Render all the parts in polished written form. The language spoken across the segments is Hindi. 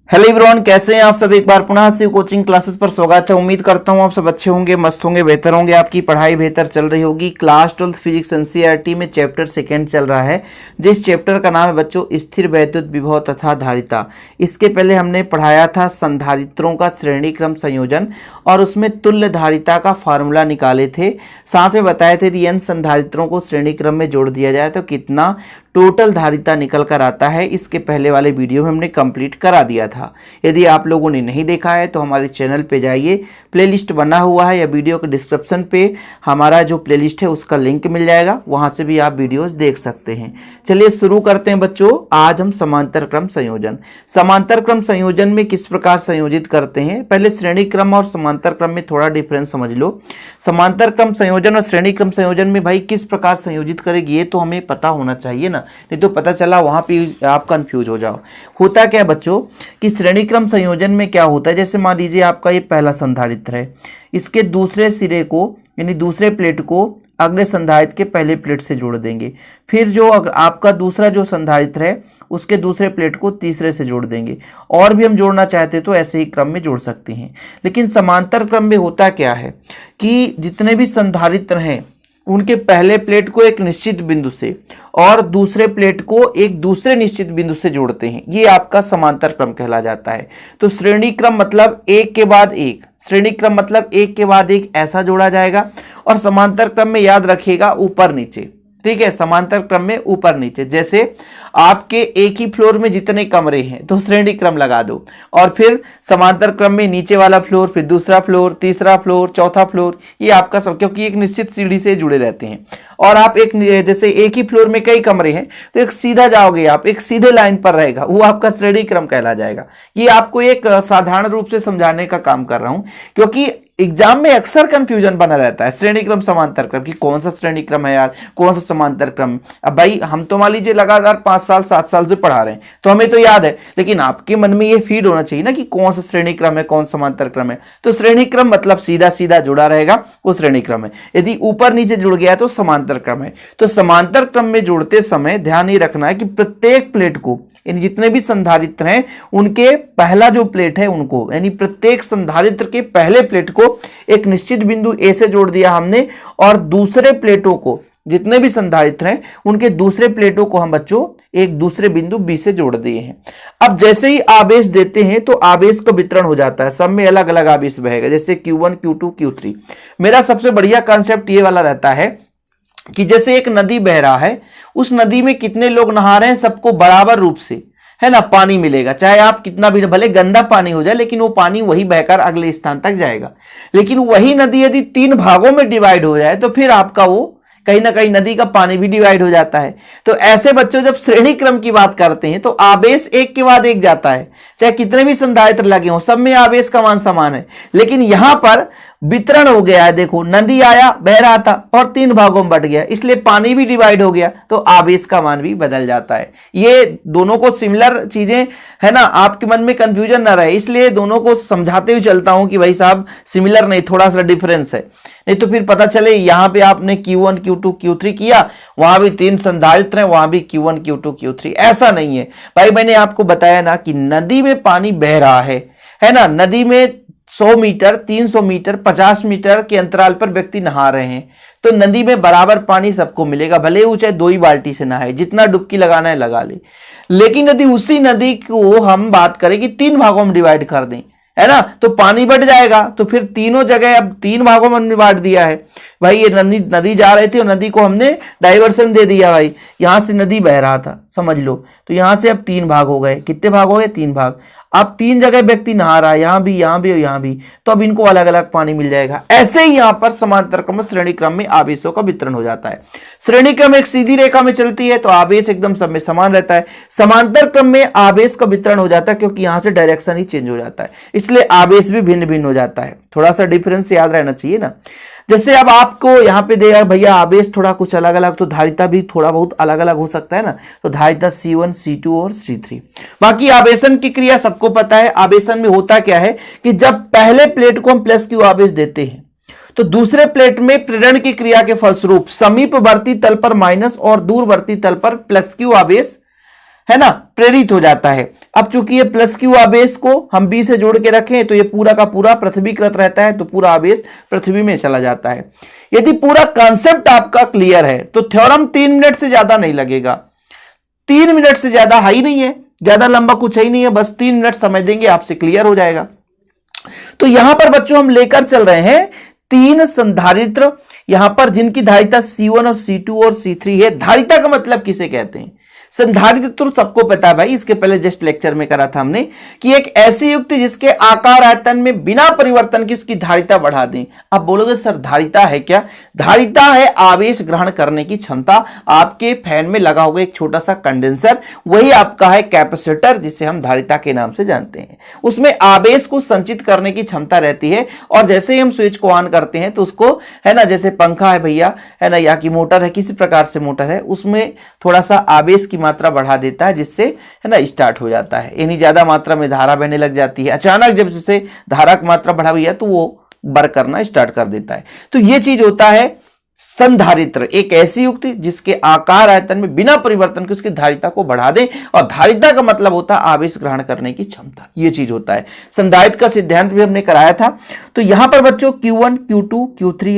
हेलो एवरीवन, कैसे हैं आप सब। एक बार पुनः शिव कोचिंग क्लासेस पर स्वागत है। उम्मीद करता हूं आप सब अच्छे होंगे, मस्त होंगे, बेहतर होंगे, आपकी पढ़ाई बेहतर चल रही होगी। क्लास 12 फिजिक्स एनसीईआरटी में चैप्टर सेकंड चल रहा है, जिस चैप्टर का नाम है बच्चों स्थिर वैद्युत विभव तथा धारिता। इसके पहले हमने पढ़ाया था संधारित्रों का श्रेणी क्रम संयोजन और उसमें तुल्य धारिता का फार्मूला निकाले थे। साथ में बताए थे कि n संधारित्रों को श्रेणी क्रम में जोड़ दिया जाए तो कितना टोटल धारिता निकल कर आता है। इसके पहले वाले वीडियो में हमने कंप्लीट करा दिया था। यदि आप लोगों ने नहीं देखा है तो हमारे चैनल पे जाइए, प्लेलिस्ट बना हुआ है या वीडियो के डिस्क्रिप्शन पे हमारा जो प्लेलिस्ट है उसका लिंक मिल जाएगा, वहां से भी आप वीडियोस देख सकते हैं। चलिए शुरू करते हैं बच्चों। आज हम समांतर क्रम संयोजन में किस प्रकार संयोजित करते हैं। पहले श्रेणी क्रम और समांतर क्रम में थोड़ा डिफरेंस समझ लो। समांतर क्रम संयोजन और श्रेणी क्रम संयोजन में भाई किस प्रकार संयोजित करेगी ये तो हमें पता होना चाहिए ना, नहीं तो पता चला वहां पे आप कंफ्यूज हो जाओ। होता क्या है बच्चों कि श्रेणी क्रम संयोजन में क्या होता है, जैसे मान लीजिए आपका ये पहला संधारित्र है, इसके दूसरे सिरे को यानी दूसरे प्लेट को अगले संधारित्र के पहले प्लेट से जोड़ देंगे। फिर जो आपका दूसरा जो संधारित्र है उसके दूसरे प्लेट को तीसरे से जोड़ देंगे। और भी हम जोड़ना चाहते तो ऐसे ही क्रम में जोड़ सकते हैं। लेकिन समांतर क्रम में होता क्या है कि जितने भी संधारित्र हैं उनके पहले प्लेट को एक निश्चित बिंदु से और दूसरे प्लेट को एक दूसरे निश्चित बिंदु से जोड़ते हैं। ये आपका समांतर क्रम कहला जाता है। तो श्रेणी क्रम मतलब एक के बाद एक, श्रेणी क्रम मतलब एक के बाद एक ऐसा जोड़ा जाएगा। और समांतर क्रम में याद रखिएगा ऊपर नीचे, ठीक है। समांतर क्रम में ऊपर नीचे, जैसे आपके एक ही फ्लोर में जितने कमरे हैं तो श्रेणी क्रम लगा दो, और फिर समांतर क्रम में नीचे वाला फ्लोर, फिर दूसरा फ्लोर, तीसरा फ्लोर, चौथा फ्लोर, ये आपका सब, क्योंकि एक निश्चित सीढ़ी से जुड़े रहते हैं। और आप एक जैसे एक ही फ्लोर में कई कमरे हैं तो एक सीधा जाओगे आप, एक सीधे लाइन पर रहेगा, वो आपका श्रेणी क्रम कहला जाएगा। ये आपको एक साधारण रूप से समझाने का काम कर रहा हूं, क्योंकि एग्जाम में अक्सर कंफ्यूजन बना रहता है श्रेणी क्रम समांतर क्रम की, कौन सा श्रेणी क्रम है यार, कौन सा समांतर क्रम। अब भाई हम तो मान लीजिए लगातार 5 साल 7 साल से पढ़ा रहे हैं तो हमें तो याद है, लेकिन आपके मन में ये फीड होना चाहिए ना कि कौन सा श्रेणी क्रम है, कौन समांतर क्रम है। तो श्रेणी क्रम मतलब सीधा सीधा जुड़ा रहेगा, वो श्रेणी क्रम है। यदि ऊपर नीचे जुड़ गया तो समांतर क्रम है। तो समांतर क्रम में जोड़ते समय ध्यान ये रखना है कि प्रत्येक प्लेट को, यानी जितने भी संधारित्र हैं उनके पहला जो प्लेट है उनको, यानी प्रत्येक संधारित्र के पहले प्लेट को एक निश्चित बिंदु ए से जोड़ दिया हमने, और दूसरे प्लेटों को, जितने भी संधारित्र हैं उनके दूसरे प्लेटों को हम बच्चों एक दूसरे बिंदु बी से जोड़ दिए हैं। अब जैसे ही आवेश देते हैं तो आवेश का वितरण हो जाता है, सब में अलग अलग आवेश बहेगा, जैसे Q1 Q2 Q3। मेरा सबसे बढ़िया कॉन्सेप्ट ये वाला रहता है कि जैसे एक नदी बह रहा है, उस नदी में कितने लोग नहा रहे हैं सबको बराबर रूप से, है ना, पानी मिलेगा। चाहे आप कितना भी, भले गंदा पानी हो जाए लेकिन वो पानी वही बहकर अगले स्थान तक जाएगा। लेकिन वही नदी यदि 3 भागों में डिवाइड हो जाए तो फिर आपका वो कहीं ना कहीं नदी का पानी भी डिवाइड हो जाता है। तो ऐसे बच्चों जब श्रेणी क्रम की बात करते हैं तो आवेश एक के बाद एक जाता है, चाहे कितने भी संधारित्र लगे हों, सब में आवेश का मान समान है। लेकिन यहां पर वितरण हो गया है, देखो नदी आया, बह रहा था और 3 भागों में बट गया, इसलिए पानी भी डिवाइड हो गया तो आवेश का मान भी बदल जाता है। ये दोनों को सिमिलर चीजें है ना, आपके मन में कंफ्यूजन ना रहे, इसलिए दोनों को समझाते हुए चलता हूं कि भाई साहब सिमिलर नहीं, थोड़ा सा डिफरेंस है, नहीं तो फिर पता चले यहां पे आपने Q1 Q2 Q3 किया, वहां भी 3 संधारित्र हैं, वहां भी Q1 Q2 Q3। ऐसा नहीं है भाई, मैंने आपको बताया ना कि नदी में पानी बह रहा है ना, नदी में 100 मीटर 300 मीटर 50 मीटर के अंतराल पर व्यक्ति नहा रहे हैं, तो नदी में बराबर पानी सबको मिलेगा, भले वो चाहे 2 ही बाल्टी से नहाए, जितना डुबकी लगाना है लगा ले। लेकिन यदि उसी नदी को हम बात करें कि 3 भागों में डिवाइड कर दें, है ना, तो पानी बढ़ जाएगा। तो फिर तीनों जगह अब 3 भागों में बांट दिया है भाई। ये नदी जा रही थी और नदी को हमने डाइवर्सन दे दिया भाई, यहां से नदी बह रहा था समझ लो, तो यहां से अब 3 भाग हो गए। कितने भाग हो गए? 3 भाग। अब 3 जगह व्यक्ति नहा रहा है, यहां भी और यहां भी, तो अब इनको अलग अलग पानी मिल जाएगा। ऐसे ही यहां पर समांतर क्रम श्रेणी क्रम में आवेशों का वितरण हो जाता है। श्रेणी क्रम एक सीधी रेखा में चलती है तो आवेश एकदम सब में समान रहता है। समांतर क्रम में आवेश का वितरण हो जाता है क्योंकि यहां से डायरेक्शन ही चेंज हो जाता है, इसलिए आवेश भी भिन्न भिन्न हो जाता है। थोड़ा सा डिफरेंस याद रहना चाहिए ना। जैसे अब आपको यहां पे देगा भैया आवेश थोड़ा कुछ अलग अलग, तो धारिता भी थोड़ा बहुत अलग अलग हो सकता है ना, तो धारिता C1 C2 और C3। बाकी आवेशन की क्रिया सबको पता है। आवेशन में होता क्या है कि जब पहले प्लेट को हम प्लस Q आवेश देते हैं तो दूसरे प्लेट में प्रेरण की क्रिया के फलस्वरूप समीपवर्ती तल पर माइनस और दूरवर्ती तल पर प्लस Q आवेश है ना, प्रेरित हो जाता है। अब चूंकि ये प्लस क्यू आवेश को हम बी से जोड़ के रखें तो ये पूरा का पूरा पृथ्वीकृत रहता है, तो पूरा आवेश पृथ्वी में चला जाता है। यदि पूरा कॉन्सेप्ट आपका क्लियर है तो थ्योरम 3 मिनट से ज्यादा नहीं लगेगा। 3 मिनट से ज्यादा है ही नहीं है, ज्यादा लंबा कुछ है ही नहीं है, बस 3 मिनट समय देंगे आपसे क्लियर हो जाएगा। तो यहां पर बच्चों हम लेकर चल रहे हैं 3 संधारित्र, यहां पर जिनकी धारिता C1 और C2 और C3 है। धारिता का मतलब किसे कहते हैं? संधारित्र तो सबको पता है भाई, इसके पहले जस्ट लेक्चर में करा था हमने कि एक ऐसी युक्ति जिसके आकार आयतन में बिना परिवर्तन की उसकी धारिता बढ़ा दें। अब बोलोगे सर धारिता है क्या? धारिता है आवेश ग्रहण करने की क्षमता। आपके फैन में लगा होगा एक छोटा सा कंडेंसर, वही आपका है कैपेसिटर, जिसे हम धारिता के नाम से जानते हैं। उसमें आवेश को संचित करने की क्षमता रहती है, और जैसे ही हम स्विच को ऑन करते हैं तो उसको, है ना, जैसे पंखा है भैया, है ना, या कि मोटर है, किसी प्रकार से मोटर है, उसमें थोड़ा सा आवेश की मात्रा बढ़ा देता है, जिससे, है ना, स्टार्ट हो जाता है। यानी ज्यादा मात्रा में धारा बहने लग जाती है। अचानक जब जैसे धारा की मात्रा बढ़ा हुई है तो वो बर्क करना स्टार्ट कर देता है। तो ये चीज होता है संधारित्र, एक ऐसी युक्ति जिसके आकार आयतन में बिना परिवर्तन के उसकी धारिता को बढ़ा दे, और धारिता का मतलब होता है आवेश ग्रहण करने की क्षमता। ये चीज होता है। संधारित्र का सिद्धांत भी हमने कराया था। तो यहां पर बच्चों Q1 Q2 Q3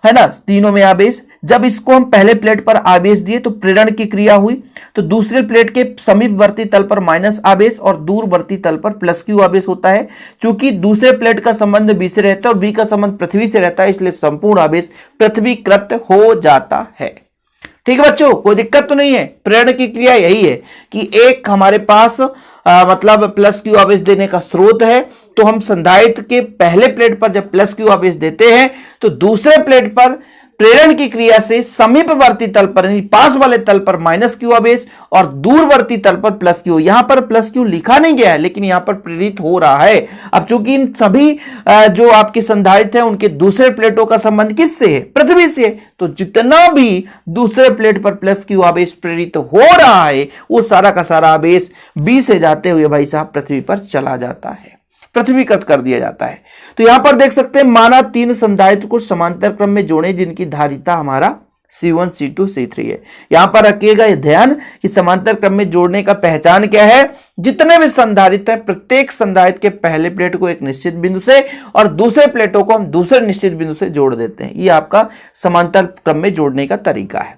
है ना, तीनों में आवेश। जब इसको हम पहले प्लेट पर आवेश दिए तो प्रेरण की क्रिया हुई, तो दूसरे प्लेट के समीपवर्ती तल पर माइनस आवेश और दूरवर्ती तल पर प्लस क्यू आवेश होता है। चूंकि दूसरे प्लेट का संबंध बी से रहता है और बी का संबंध पृथ्वी से रहता है, इसलिए संपूर्ण आवेश पृथ्वीकृत हो जाता है। ठीक है बच्चों, कोई दिक्कत तो नहीं है। प्रेरण की क्रिया यही है कि एक हमारे पास मतलब प्लस क्यू आवेश देने का स्रोत है, तो हम संधारित्र के पहले प्लेट पर जब प्लस क्यू आवेश देते हैं तो दूसरे प्लेट पर प्रेरण की क्रिया से समीपवर्ती तल पर, यानी पास वाले तल पर माइनस क्यू आवेश और दूरवर्ती तल पर प्लस क्यू। यहां पर प्लस क्यू लिखा नहीं गया है, लेकिन यहां पर प्रेरित हो रहा है। अब चूंकि इन सभी जो आपके संधारित्र हैं उनके दूसरे प्लेटों का संबंध किससे है? पृथ्वी से। तो जितना भी दूसरे प्लेट पर प्लस क्यू आवेश प्रेरित हो रहा है, वो सारा का सारा आवेश बी से जाते हुए भाई साहब पृथ्वी पर चला जाता है, पृथ्वीकृत कर दिया जाता है। तो यहां पर देख सकते हैं, माना 3 संधारित्र को समांतर क्रम में जोड़े जिनकी धारिता हमारा C1 C2 C3 है। यहां पर रखिएगा ध्यान कि समांतर क्रम में जोड़ने का पहचान क्या है? जितने भी संधारित्र हैं प्रत्येक संधारित्र के पहले प्लेट को एक निश्चित बिंदु से और दूसरे प्लेटों को हम दूसरे निश्चित बिंदु से जोड़ देते हैं। ये आपका समांतर क्रम में जोड़ने का तरीका है।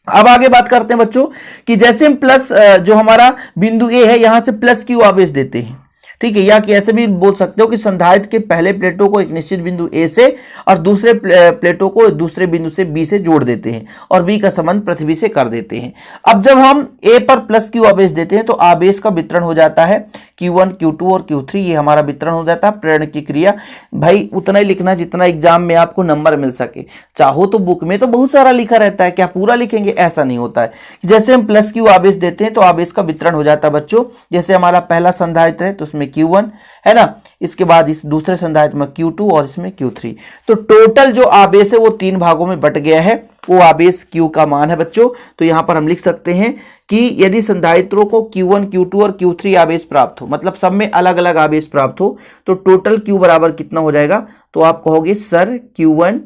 अब आगे बात करते हैं बच्चों कि जैसे हम प्लस जो हमारा बिंदु ए है, यहां से प्लस क्यू आवेश देते हैं, ठीक है, या कि ऐसे भी बोल सकते हो कि संधारित्र के पहले प्लेटों को एक निश्चित बिंदु ए से और दूसरे प्लेटों को दूसरे बिंदु से बी से जोड़ देते हैं और बी का संबंध पृथ्वी से कर देते हैं। अब जब हम ए पर प्लस क्यू आवेश देते हैं तो आवेश का वितरण हो जाता है Q1 Q2 और Q3, ये हमारा वितरण हो जाता है। प्रेरण की क्रिया भाई उतना ही लिखना जितना एग्जाम में आपको नंबर मिल सके। चाहो तो बुक में तो बहुत सारा लिखा रहता है, क्या पूरा लिखेंगे? ऐसा नहीं होता है। जैसे हम प्लस क्यू आवेश देते हैं तो आवेश का वितरण हो जाता है बच्चों। जैसे हमारा पहला संधारित्र है तो उसमें Q1 है ना, इसके बाद इस दूसरे संधारित्र में Q2 और इसमें Q3। तो टोटल जो आवेश है वो 3 भागों में बट गया है, वो आवेश Q का मान है बच्चों। तो यहां पर हम लिख सकते हैं कि यदि संधारित्रों को Q1 Q2 और Q3 आवेश प्राप्त हो, मतलब सब में अलग अलग आवेश प्राप्त हो, तो टोटल Q बराबर कितना हो जाएगा? तो आप कहोगे सर Q1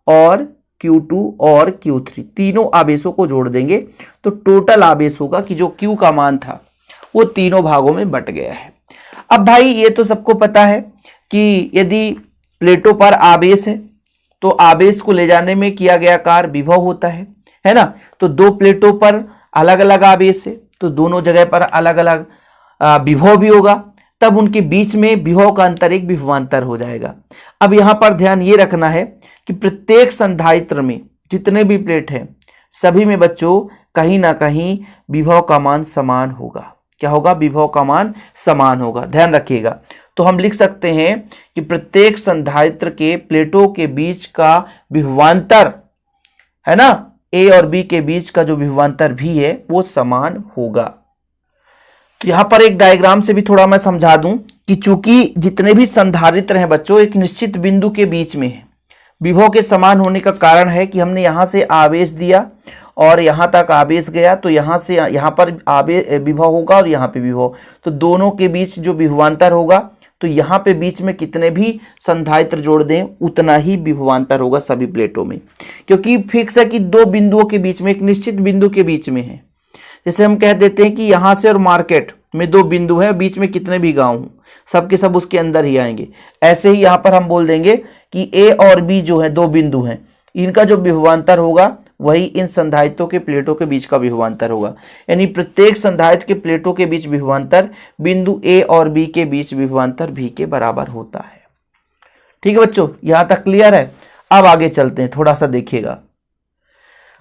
और Q2 और Q3 तीनों आवेशों को जोड़ देंगे तो टोटल आवेश होगा कि जो Q का मान था वो तीनों भागों में बट गया है। अब भाई ये तो सबको पता है कि यदि प्लेटों पर आवेश है तो आवेश को ले जाने में किया गया कार्य विभव होता है ना। तो 2 प्लेटों पर अलग अलग आवेश है तो दोनों जगह पर अलग अलग विभव भी होगा, तब उनके बीच में विभव का अंतर एक विभवांतर हो जाएगा। अब यहां पर ध्यान ये रखना है कि प्रत्येक संधारित्र में जितने भी प्लेट हैं सभी में बच्चों कहीं ना कहीं विभव का मान समान होगा। क्या होगा? विभव का मान समान होगा, ध्यान रखिएगा। तो हम लिख सकते हैं कि प्रत्येक संधारित्र के प्लेटों के बीच का विभवांतर है ना, ए और बी के बीच का जो विभवांतर भी है वो समान होगा। तो यहां पर एक डायग्राम से भी थोड़ा मैं समझा दूं कि चूंकि जितने भी संधारित्र हैं बच्चों एक निश्चित बिंदु के बीच में है, विभव के समान होने का कारण है कि हमने यहां से आवेश दिया और यहां तक आवेश गया, तो यहां से यहां पर आवेश विभव होगा और यहां पे विभव, तो दोनों के बीच जो विभवांतर होगा तो यहां पे बीच में कितने भी संधारित्र जोड़ दें उतना ही विभवांतर होगा सभी प्लेटों में, क्योंकि फिक्स है कि 2 बिंदुओं के बीच में एक निश्चित बिंदु के बीच में है। जैसे हम कह देते हैं कि यहाँ से और मार्केट में 2 बिंदु हैं, बीच में कितने भी गांव हों सब के सब उसके अंदर ही आएंगे। ऐसे ही यहाँ पर हम बोल देंगे कि ए और बी जो है 2 बिंदु हैं, इनका जो विभवांतर होगा वही इन संधारित्रों के प्लेटों के बीच का विभवांतर होगा। यानी प्रत्येक संधारित्र के प्लेटों के बीच विभवांतर बिंदु ए और बी के बीच विभवांतर भी के बराबर होता है। ठीक है बच्चों, यहां तक क्लियर है। अब आगे चलते हैं, थोड़ा सा देखिएगा।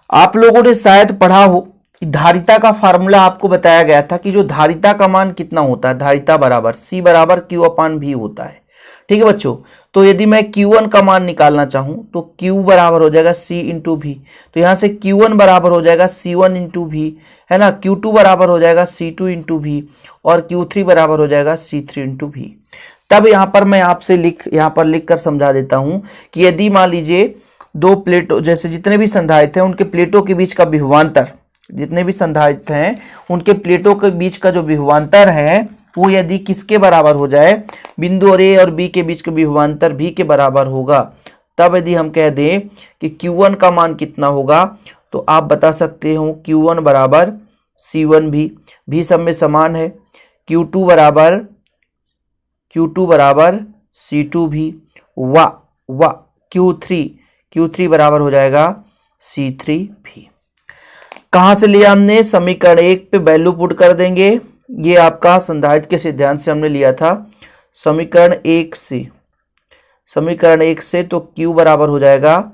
आप लोगों ने शायद पढ़ा हो धारिता का फार्मूला आपको बताया गया था कि जो धारिता का मान कितना होता है, धारिता बराबर C बराबर Q/V होता है। ठीक है बच्चों, तो यदि मैं Q1 का मान निकालना चाहूं तो Q बराबर हो जाएगा C इंटू V। तो यहां से Q1 बराबर हो जाएगा C1 इंटू V, है ना। Q2 बराबर हो जाएगा C2 इंटू V और Q3 बराबर हो जाएगा C3 इंटू V। तब यहां पर मैं आपसे यहां पर लिख कर समझा देता हूं कि यदि मान लीजिए 2 प्लेटों, जैसे जितने भी संधारित्र हैं उनके प्लेटों के बीच का विभवांतर, जितने भी संधारित्र हैं उनके प्लेटों के बीच का जो विभवांतर है वो यदि किसके बराबर हो जाए, बिंदु और ए और बी के बीच का विभवांतर भी के बराबर होगा, तब यदि हम कह दें कि Q1 का मान कितना होगा तो आप बता सकते हो Q1 बराबर C1 भी सब में समान है। Q2 बराबर C2 भी, वाह Q3 बराबर हो जाएगा C3 भी। कहां से लिया हमने, समीकरण 1 पे वैल्यू पुट कर देंगे। ये आपका संधारित्र के सिद्धांत से हमने लिया था, समीकरण 1 से तो Q बराबर हो जाएगा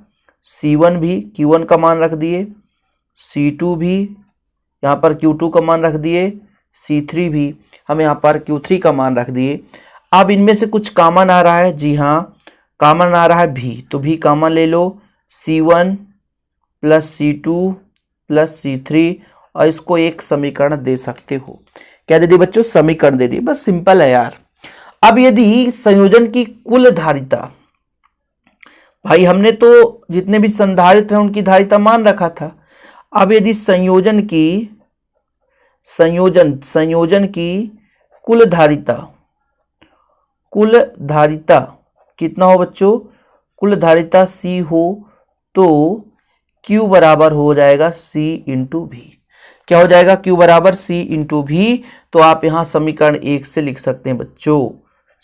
C1 भी, Q1 का मान रख दिए, C2 भी, यहाँ पर Q2 का मान रख दिए, C3 भी, हम यहाँ पर Q3 का मान रख दिए। अब इनमें से कुछ कॉमन आ रहा है, जी हाँ कॉमन आ रहा है भी, तो भी कॉमन ले लो, C1 plus C2 plus C3 और इसको एक समीकरण दे सकते हो। क्या दे दी बच्चों, समीकरण दे दी, बस सिंपल है यार। अब यदि संयोजन की कुल धारिता, भाई हमने तो जितने भी संधारित्र हैं उनकी धारिता मान रखा था। अब यदि संयोजन की कुल धारिता कितना हो बच्चों, कुल धारिता C हो तो Q बराबर हो जाएगा C इंटू V। क्या हो जाएगा, Q बराबर C इंटू V। तो आप यहां समीकरण 1 से लिख सकते हैं बच्चों।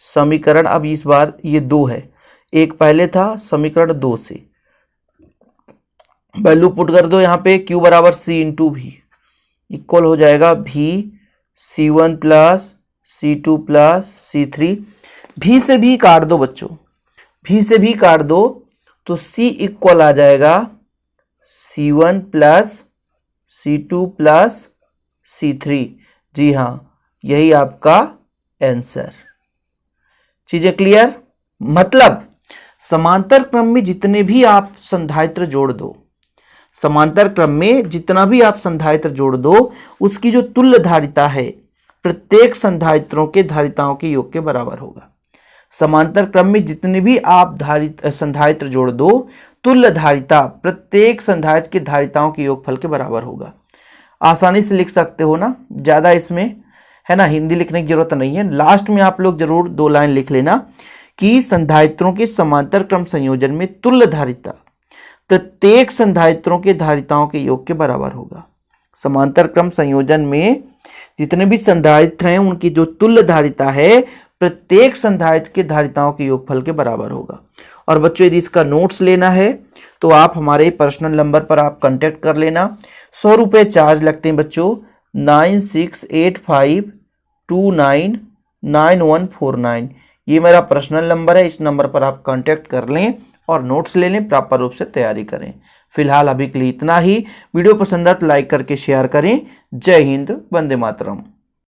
समीकरण अब इस बार ये 2 है, एक पहले था, समीकरण 2 से वैल्यू पुट कर दो यहाँ पे, Q बराबर C इंटू V इक्वल हो जाएगा V C1 plus C2 plus C3। V से भी काट दो बच्चों, V से भी काट दो तो C इक्वल आ जाएगा C1 plus C2 plus C3। जी हाँ, यही आपका आंसर। चीजें क्लियर, मतलब समांतर क्रम में जितने भी आप संधारित्र जोड़ दो, समांतर क्रम में जितना भी आप संधारित्र जोड़ दो उसकी जो तुल्य धारिता है प्रत्येक संधारित्रों के धारिताओं के योग के बराबर होगा। समांतर क्रम में जितने भी आप संधारित्र जोड़ दो, तुल्य धारिता प्रत्येक संधारित्र के धारिताओं के योगफल के बराबर होगा। आसानी से लिख सकते हो ना, ज्यादा इसमें है ना हिंदी लिखने की जरूरत नहीं है। लास्ट में आप लोग जरूर 2 लाइन लिख लेना कि संधारित्रों के समांतर क्रम संयोजन में तुल्य धारिता प्रत्येक संधारित्रों के धारिताओं के योग के बराबर होगा। समांतर क्रम संयोजन में जितने भी संधारित्र हैं उनकी जो तुल्य धारिता है प्रत्येक संधारित्र के धारिताओं के योगफल के बराबर होगा। और बच्चों यदि इसका नोट्स लेना है तो आप हमारे पर्सनल नंबर पर आप कांटेक्ट कर लेना। 100 रुपये चार्ज लगते हैं बच्चों, 9685299149। ये मेरा पर्सनल नंबर है, इस नंबर पर आप कांटेक्ट कर लें और नोट्स ले लें, प्रॉपर रूप से तैयारी करें। फिलहाल अभी के लिए इतना ही। वीडियो पसंद आए तो लाइक करके शेयर करें। जय हिंद, वंदे मातरम।